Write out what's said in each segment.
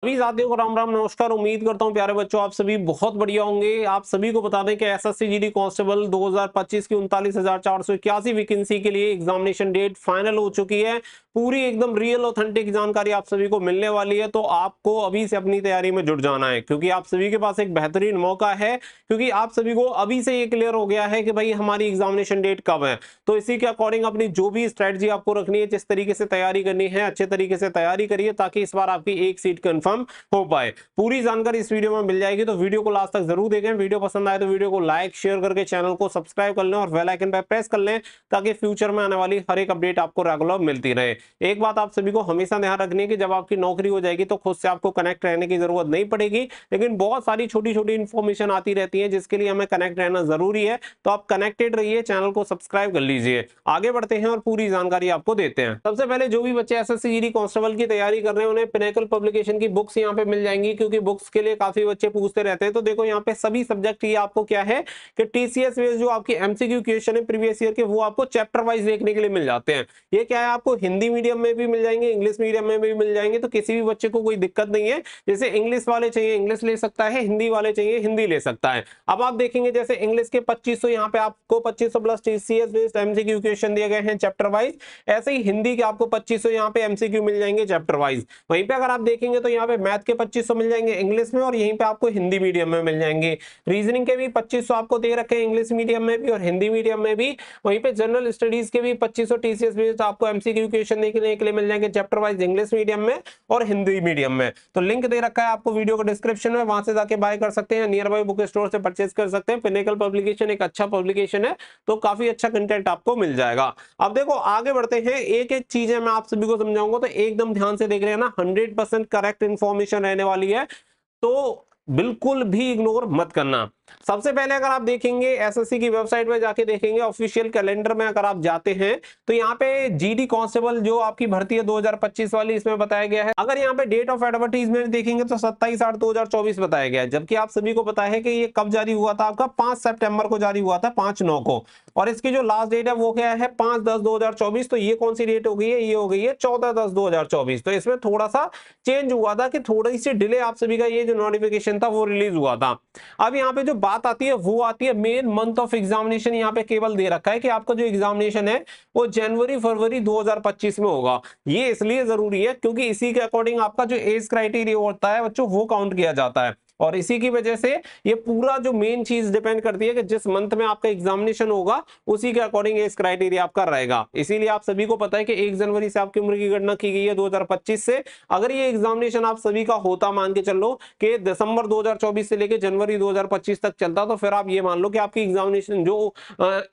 सभी साथियों को राम राम नमस्कार। उम्मीद करता हूं प्यारे बच्चों आप सभी बहुत बढ़िया होंगे। आप सभी को बता दें कि एसएससी जीडी कांस्टेबल 2025 की 39,481 वैकेंसी के लिए एग्जामिनेशन डेट फाइनल हो चुकी है। पूरी एकदम रियल ऑथेंटिक जानकारी आप सभी को मिलने वाली है, तो आपको अभी से अपनी तैयारी में जुट जाना है क्योंकि आप सभी के पास एक बेहतरीन मौका है। क्योंकि आप सभी को अभी से ये क्लियर हो गया है कि भाई हमारी एग्जामिनेशन डेट कब है, तो इसी के अकॉर्डिंग अपनी जो भी स्ट्रेटजी आपको रखनी है, जिस तरीके से तैयारी करनी है, अच्छे तरीके से तैयारी करिए ताकि इस बार आपकी एक सीट कंफर्म हो पाए। पूरी जानकारी इस वीडियो में मिल जाएगी, तो वीडियो को लास्ट तक जरूर देखें। वीडियो पसंद आए तो वीडियो को लाइक शेयर करके चैनल को सब्सक्राइब कर लें और बेल आइकन पर प्रेस कर लें ताकि फ्यूचर में आने वाली हर एक अपडेट आपको रेगुलर मिलती रहे। एक बात आप सभी को हमेशा ध्यान रखनी है कि जब आपकी नौकरी हो जाएगी तो खुद से आपको कनेक्ट रहने की जरूरत नहीं पड़ेगी, लेकिन बहुत सारी छोटी छोटी इंफॉर्मेशन आती रहती है जिसके लिए हमें कनेक्ट रहना जरूरी है। तो आप कनेक्टेड रहिए, चैनल को सब्सक्राइब कर लीजिए। आगे बढ़ते हैं और पूरी जानकारी आपको देते हैं। सबसे पहले जो भी बच्चे एसएससी जीडी कांस्टेबल की तैयारी कर रहे हैं उन्हें पिनेकल पब्लिकेशन की बुक्स यहाँ पे मिल जाएंगी, क्योंकि बुक्स के लिए काफी बच्चे पूछते रहते हैं। तो देखो यहाँ पे सभी सब्जेक्ट ये आपको क्या है कि टीसीएस बेस्ड जो आपकी एमसीक्यू क्वेश्चन है प्रीवियस ईयर के, वो आपको चैप्टर वाइज देखने के लिए मिल जाते हैं। ये क्या है, आपको हिंदी मीडियम में भी मिल जाएंगे, इंग्लिश मीडियम में भी मिल जाएंगे, तो किसी भी बच्चे को कोई दिक्कत नहीं है। जैसे इंग्लिश वाले चाहिए इंग्लिश ले सकता है, हिंदी वाले चाहिए हिंदी ले सकता है। अब आप देखेंगे जैसे इंग्लिश के 2500 यहाँ पे आपको 2500 plus TCS based MCQ question दिए गए हैं चैप्टर वाइज। ऐसे ही हिंदी के आपको 2500 यहाँ पे एमसीक्यू मिल जाएंगे चैप्टर वाइज। वहीं पे अगर आप देखेंगे तो यहाँ पे मैथ के 2500 मिल जाएंगे इंग्लिश में, और यहीं पे आपको हिंदी मीडियम में मिल जाएंगे। रीजनिंग के भी 2500 आपको दे रखे हैं इंग्लिश मीडियम में भी और हिंदी मीडियम में भी। वहीं पे जनरल स्टडीज के भी 2500 टीसीएस बेस्ड आपको एमसीक्यू क्वेश्चन देखने के लिए मिल जाएंगे चैप्टर वाइज इंग्लिश मीडियम में और हिंदी मीडियम में। तो लिंक दे रखा है आपको वीडियो को डिस्क्रिप्शन में, वहां से जाके बाय कर सकते हैं, नियर बाय बुक स्टोर से परचेज कर सकते हैं। पिनेकल पब्लिकेशन एक अच्छा पब्लिकेशन है, तो काफी अच्छा कंटेंट आपको मिल जाएगा। अब देखो आगे बढ़ते हैं, एक एक चीजें मैं आप सभी को समझाऊंगा, तो एकदम ध्यान से देख रहे हैं ना। 100% करेक्ट इंफॉर्मेशन रहने वाली है, तो बिल्कुल भी इग्नोर मत करना। सबसे पहले अगर आप देखेंगे एसएससी की वेबसाइट में जाके देखेंगे, ऑफिशियल कैलेंडर में अगर आप जाते हैं तो यहाँ पे जीडी कांस्टेबल जो आपकी भर्ती है 2025 वाली, इसमें बताया गया है। अगर यहाँ पे डेट ऑफ एडवर्टीजमेंट देखेंगे तो 27/8/2024 बताया गया है, जबकि आप सभी को पता है कि ये कब जारी हुआ था, आपका 5 सितंबर को जारी हुआ था, 5/9 को। और इसकी जो लास्ट डेट है वो क्या है, 5/10/2024। तो ये कौन सी डेट हो गई है, ये हो गई है 14/10/2024। तो इसमें थोड़ा सा चेंज हुआ था कि थोड़ी सी डिले आप सभी का ये जो नोटिफिकेशन था वो रिलीज हुआ था। अब यहाँ पे जो बात आती है वो आती है मेन मंथ ऑफ एग्जामिनेशन। यहाँ पे केवल दे रखा है कि आपका जो एग्जामिनेशन है वो जनवरी फरवरी 2025 में होगा। ये इसलिए जरूरी है क्योंकि इसी के अकॉर्डिंग आपका जो एज क्राइटेरिया होता है बच्चों वो काउंट किया जाता है, और इसी की वजह से ये पूरा जो मेन चीज डिपेंड करती है कि जिस मंथ में आपका एग्जामिनेशन होगा उसी के अकॉर्डिंग एज क्राइटेरिया आपका रहेगा। इसीलिए आप सभी को पता है कि 1 जनवरी से आपकी उम्र की गणना की गई है 2025 से। अगर ये एग्जामिनेशन आप सभी का होता, मान के चलो कि दिसंबर 2024 से लेके जनवरी 2025 तक चलता, तो फिर आप ये मान लो कि आपकी एग्जामिनेशन जो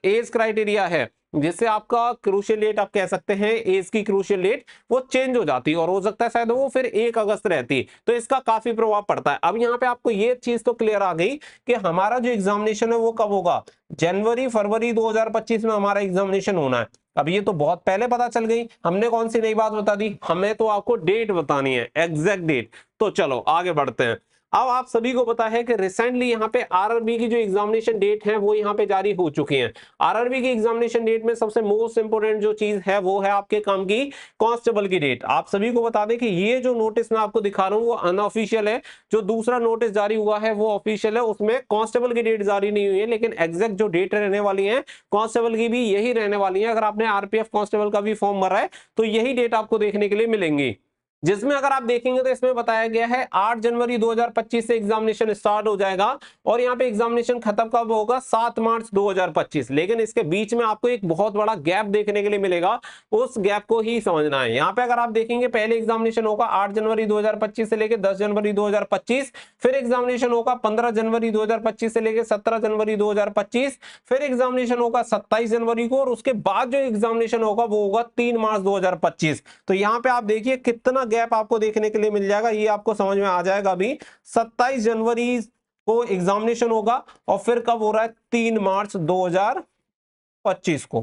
एज क्राइटेरिया है, जिससे आपका क्रूशियल डेट आप कह सकते हैं, एज की क्रूशियल डेट वो चेंज हो जाती है, और हो सकता है शायद वो फिर 1 अगस्त रहती। तो इसका काफी प्रभाव पड़ता है। अब यहाँ पे आपको ये चीज तो क्लियर आ गई कि हमारा जो एग्जामिनेशन है वो कब होगा, जनवरी फरवरी 2025 में हमारा एग्जामिनेशन होना है। अब ये तो बहुत पहले पता चल गई, हमने कौन सी नई बात बता दी, हमें तो आपको डेट बतानी है, एग्जैक्ट डेट। तो चलो आगे बढ़ते हैं। अब आप सभी को पता है कि रिसेंटली यहाँ पे आरआरबी की जो एग्जामिनेशन डेट है वो यहाँ पे जारी हो चुकी है। आरआरबी की एग्जामिनेशन डेट में सबसे मोस्ट इंपोर्टेंट जो चीज है वो है आपके काम की कांस्टेबल की डेट। आप सभी को बता दें कि ये जो नोटिस मैं आपको दिखा रहा हूँ वो अनऑफिशियल है, जो दूसरा नोटिस जारी हुआ है वो ऑफिशियल है, उसमें कांस्टेबल की डेट जारी नहीं हुई है, लेकिन एग्जैक्ट जो डेट रहने वाली है कांस्टेबल की भी यही रहने वाली है। अगर आपने आरपीएफ कांस्टेबल का भी फॉर्म भरा है तो यही डेट आपको देखने के लिए मिलेंगी, जिसमें अगर आप देखेंगे तो इसमें बताया गया है 8 जनवरी 2025 से एग्जामिनेशन स्टार्ट हो जाएगा, और यहाँ पे एग्जामिनेशन खत्म कब होगा, 7 मार्च 2025। लेकिन इसके बीच में आपको एक बहुत बड़ा गैप देखने के लिए मिलेगा, उस गैप को ही समझना है। यहाँ पे अगर आप देखेंगे पहले एग्जामिनेशन होगा 8 जनवरी 2025 से लेकर 10 जनवरी 2025, फिर एग्जामिनेशन होगा 15 जनवरी 2025 से लेकर 17 जनवरी 2025, फिर एग्जामिनेशन होगा 27 जनवरी को, और उसके बाद जो एग्जामिनेशन होगा वो होगा 3 मार्च 2025। तो यहाँ पे आप देखिए कितना गैप आपको देखने के लिए मिल जाएगा, ये आपको समझ में आ जाएगा अभी। 27 जनवरी को एग्जामिनेशन होगा, और फिर कब हो रहा है, 3 मार्च 2025 को।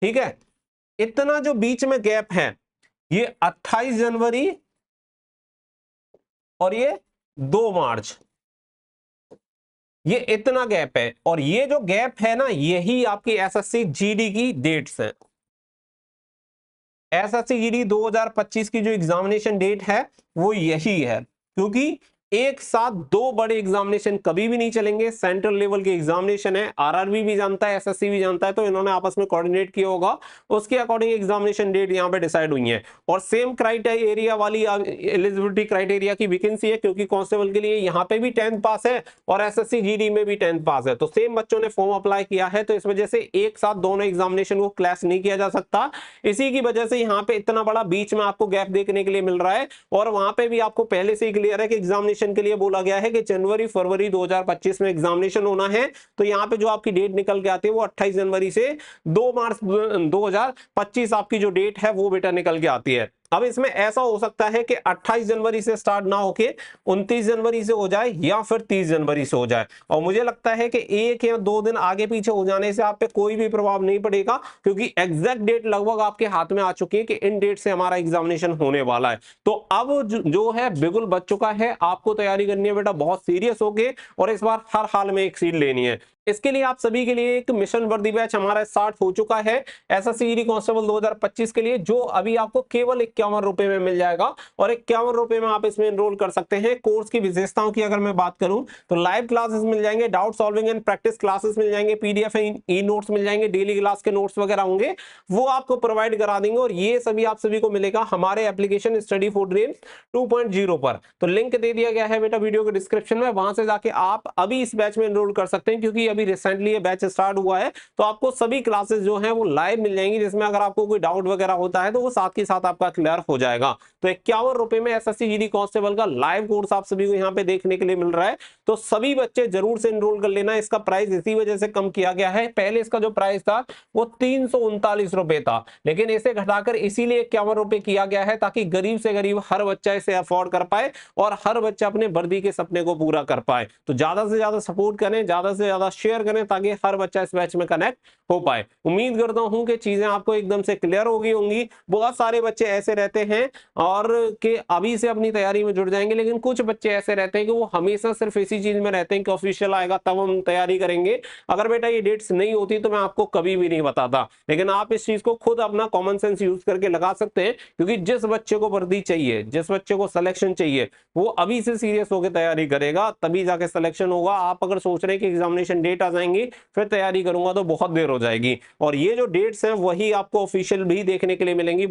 ठीक है, इतना जो बीच में गैप है, ये 28 जनवरी और ये 2 मार्च, ये इतना गैप है। और ये जो गैप है ना, यही आपकी एसएससी जीडी की डेट्स है। एसएससी जीडी 2025 की जो एग्जामिनेशन डेट है वो यही है, क्योंकि एक साथ दो बड़े एग्जामिनेशन कभी भी नहीं चलेंगे। सेंट्रल लेवल के एग्जामिनेशन है, आरआरबी भी जानता है, एसएससी भी जानता है, तो इन्होंने आपस में कोऑर्डिनेट किया होगा, उसके अकॉर्डिंग एग्जामिनेशन डेट यहाँ पे डिसाइड हुई है। और सेम क्राइटेरिया वाली एलिजिबिलिटी क्राइटेरिया की वैकेंसी है, क्योंकि कांस्टेबल के लिए यहाँ पे भी 10th पास है और एसएससी जीडी में भी 10th पास है, तो सेम बच्चों ने फॉर्म अप्लाई किया है, तो इस वजह से एक साथ दोनों एग्जामिनेशन को क्लैश नहीं किया जा सकता। इसी की वजह से यहाँ पे इतना बड़ा बीच में आपको गैप देखने के लिए मिल रहा है। और वहां पे भी आपको पहले से ही क्लियर है कि एग्जामिनेशन के लिए बोला गया है कि जनवरी फरवरी 2025 में एग्जामिनेशन होना है। तो यहाँ पे जो आपकी डेट निकल के आती है वो 28 जनवरी से 2 मार्च 2025 आपकी जो डेट है वो बेटा निकल के आती है। अब इसमें ऐसा हो सकता है कि 28 जनवरी से स्टार्ट ना होके 29 जनवरी से हो जाए या फिर 30 जनवरी से हो जाए। और मुझे लगता है कि एक या दो दिन आगे पीछे हो जाने से आप पे कोई भी प्रभाव नहीं पड़ेगा, क्योंकि एग्जैक्ट डेट लगभग आपके हाथ में आ चुकी है कि इन डेट से हमारा एग्जामिनेशन होने वाला है। तो अब जो है बिल्कुल बच चुका है, आपको तैयारी करनी है बेटा बहुत सीरियस होके, और इस बार हर हाल में एक सीट लेनी है। इसके लिए आप सभी के लिए एक मिशन वर्दी बैच हमारा स्टार्ट हो चुका है एसएससी जीडी कांस्टेबल 2025 के लिए, जो अभी आपको केवल 51 रुपए में मिल जाएगा, और 51 रुपए में आप इसमें एनरोल कर सकते हैं। कोर्स की विशेषताओं की अगर मैं बात करूं तो लाइव क्लासेस मिल जाएंगे, doubt solving and practice classes मिल जाएंगे, पीडीएफ ई नोट्स मिल जाएंगे, डेली क्लास के नोट्स वगैरह होंगे वो आपको प्रोवाइड करा देंगे। और ये सभी आप सभी को मिलेगा हमारे एप्लीकेशन स्टडी फॉर ड्रीम्स 2.0 पर। तो लिंक दे दिया गया है बेटा वीडियो के डिस्क्रिप्शन में, वहां से जाके आप अभी इस बैच में एनरोल कर सकते हैं, क्योंकि अभी रिसेंटली ये बैच स्टार्ट हुआ है। तो आपको सभी क्लासेस जो हैं वो लाइव मिल जाएंगी, जिसमें अगर आपको कोई डाउट वगैरह होता है तो वो साथ के साथ आपका क्लियर हो जाएगा। तो 51 रुपए में एसएससी जीडी कांस्टेबल का लाइव कोर्स आप सभी को यहाँ पे देखने के लिए मिल रहा है। तो सभी बच्चे जरूर से एनरोल कर लेना। इसका प्राइस इसी वजह से कम किया गया है, पहले इसका जो प्राइस था वो 339 रुपए था, लेकिन इसे घटाकर इसीलिए 51 रुपए किया गया है, ताकि गरीब से गरीब हर बच्चा इसे अफोर्ड कर पाए और हर बच्चा अपने वर्दी के सपने को पूरा कर पाए। तो ज्यादा से ज्यादा सपोर्ट करें, ज्यादा से ज्यादा शेयर करें, ताकि हर बच्चा इस बैच में कनेक्ट हो पाए। उम्मीद करता हूं कि चीजें आपको एकदम से क्लियर हो गई होंगी। बहुत सारे बच्चे ऐसे रहते हैं और कि अभी से अपनी तैयारी में जुड़ जाएंगे, लेकिन कुछ बच्चे ऐसे रहते हैं कि वो हमेशा सिर्फ इसी चीज में रहते हैं कि ऑफिशियल आएगा तब हम तैयारी करेंगे। अगर बेटा ये डेट्स नहीं होती तो मैं आपको कभी भी नहीं बताता, लेकिन आप इस चीज को खुद अपना कॉमन सेंस यूज करके लगा सकते हैं, क्योंकि जिस बच्चे को वर्दी चाहिए, जिस बच्चे को सिलेक्शन चाहिए, वो अभी से सीरियस होकर तैयारी करेगा, तभी जाके सिलेक्शन होगा। आप अगर सोच रहे हैं कि एग्जामिनेशन डेट आ जाएंगी फिर तैयारी करूंगा तो बहुत देर हो जाएगी। और ये जो डेट्स हैं वही आपको ऑफिशियल भी देखने के लिए मिलेंगी।